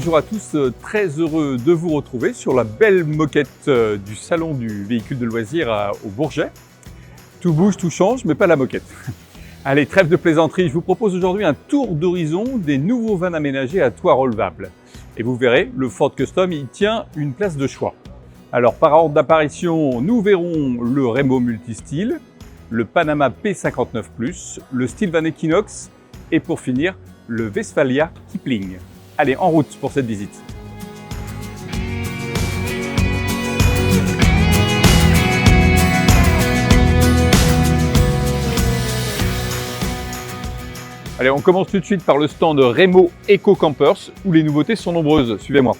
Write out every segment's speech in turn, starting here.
bonjour à tous, très heureux de vous retrouver sur la belle moquette du salon du véhicule de loisirs au Bourget. Tout bouge, tout change, mais pas la moquette. Allez, trêve de plaisanterie, je vous propose aujourd'hui un tour d'horizon des nouveaux vannes aménagés à toit relevable. Et vous verrez, le Ford Custom y tient une place de choix. Alors par ordre d'apparition, nous verrons le Remo Multistyle, le Panama P59+, le Stilvan Equinox et pour finir, le Westfalia Kipling. Allez, en route pour cette visite. Allez, on commence tout de suite par le stand Remo Eco Campers où les nouveautés sont nombreuses. Suivez-moi.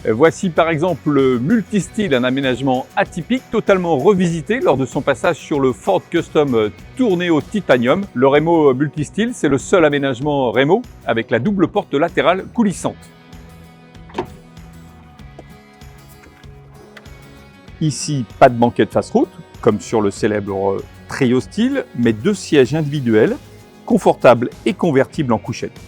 Voici par exemple le Multistyle, un aménagement atypique totalement revisité lors de son passage sur le Ford Custom Tourneo Titanium. Le Remo Multistyle, c'est le seul aménagement Remo avec la double porte latérale coulissante. Ici, pas de banquette face route, comme sur le célèbre Trio Style, mais deux sièges individuels, confortables et convertibles en couchette.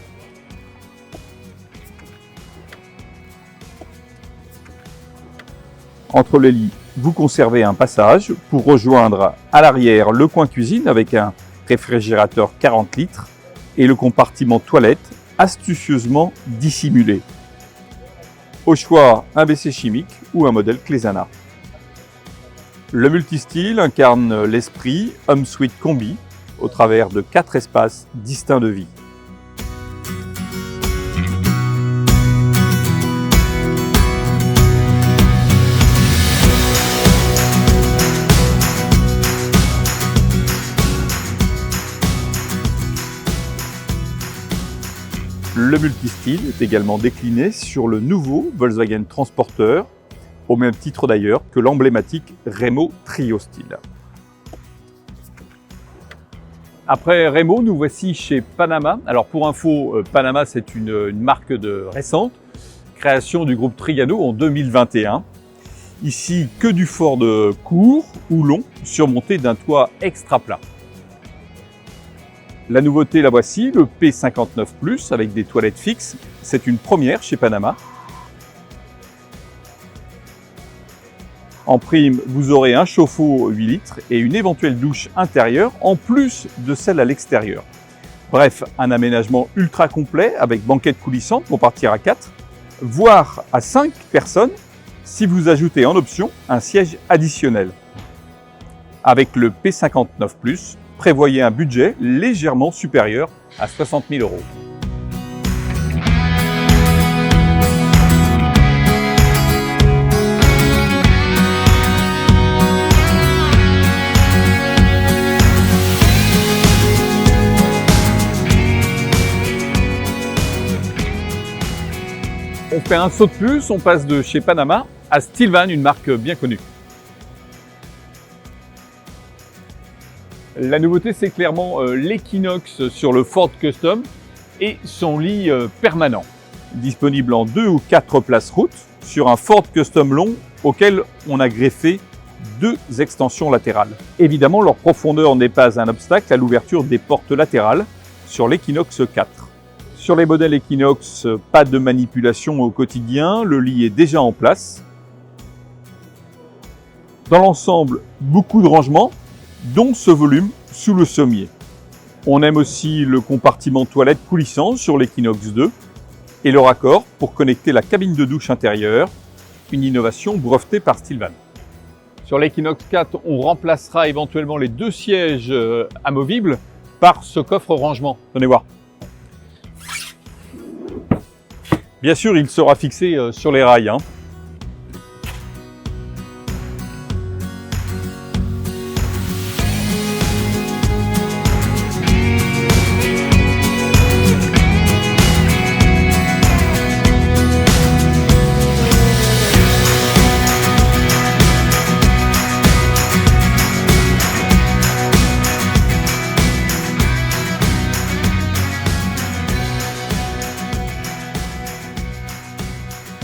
Entre les lits, vous conservez un passage pour rejoindre à l'arrière le coin cuisine avec un réfrigérateur 40 litres et le compartiment toilette astucieusement dissimulé. Au choix, un WC chimique ou un modèle Clésana. Le Multistyle incarne l'esprit Home Suite Combi au travers de 4 espaces distincts de vie. Le Multistyle est également décliné sur le nouveau Volkswagen Transporter, au même titre d'ailleurs que l'emblématique Remo Trio Style. Après Remo, nous voici chez Panama. Alors pour info, Panama c'est une marque récente, création du groupe Trigano en 2021. Ici, que du Ford court ou long, surmonté d'un toit extra plat. La nouveauté, la voici, le P59+, avec des toilettes fixes. C'est une première chez Panama. En prime, vous aurez un chauffe-eau 8 litres et une éventuelle douche intérieure, en plus de celle à l'extérieur. Bref, un aménagement ultra complet avec banquette coulissante pour partir à 4, voire à 5 personnes si vous ajoutez en option un siège additionnel. Avec le P59+, prévoyez un budget légèrement supérieur à 60 000 €. On fait un saut de plus, on passe de chez Panama à Stilvan, une marque bien connue. La nouveauté, c'est clairement l'Equinox sur le Ford Custom et son lit permanent. Disponible en 2 ou 4 places route sur un Ford Custom long auquel on a greffé 2 extensions latérales. Évidemment, leur profondeur n'est pas un obstacle à l'ouverture des portes latérales sur l'Equinox 4. Sur les modèles Equinox, pas de manipulation au quotidien, le lit est déjà en place. Dans l'ensemble, beaucoup de rangements, dont ce volume sous le sommier. On aime aussi le compartiment toilette coulissant sur l'Equinox 2 et le raccord pour connecter la cabine de douche intérieure, une innovation brevetée par Stilvan. Sur l'Equinox 4, on remplacera éventuellement les 2 sièges amovibles par ce coffre rangement. Venez voir. Bien sûr, il sera fixé sur les rails.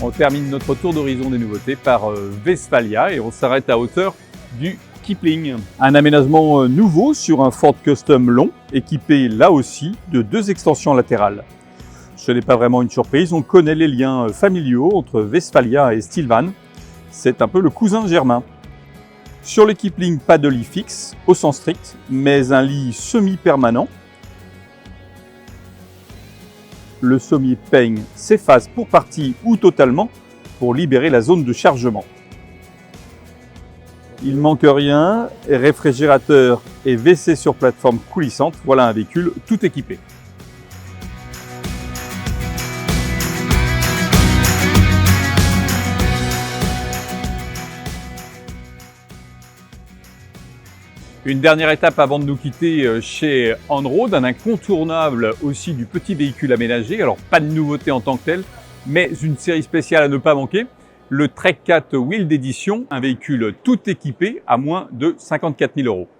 On termine notre tour d'horizon des nouveautés par Westfalia et on s'arrête à hauteur du Kipling. Un aménagement nouveau sur un Ford Custom long, équipé là aussi de 2 extensions latérales. Ce n'est pas vraiment une surprise, on connaît les liens familiaux entre Westfalia et Stillvan. C'est un peu le cousin germain. Sur le Kipling, pas de lit fixe au sens strict, mais un lit semi-permanent. Le sommier peigne s'efface pour partie ou totalement pour libérer la zone de chargement. Il manque rien, réfrigérateur et WC sur plateforme coulissante, voilà un véhicule tout équipé. Une dernière étape avant de nous quitter chez On-Road, un incontournable aussi du petit véhicule aménagé. Alors pas de nouveauté en tant que telle, mais une série spéciale à ne pas manquer. Le Trek 4 Wild Edition, un véhicule tout équipé à moins de 54 000 €.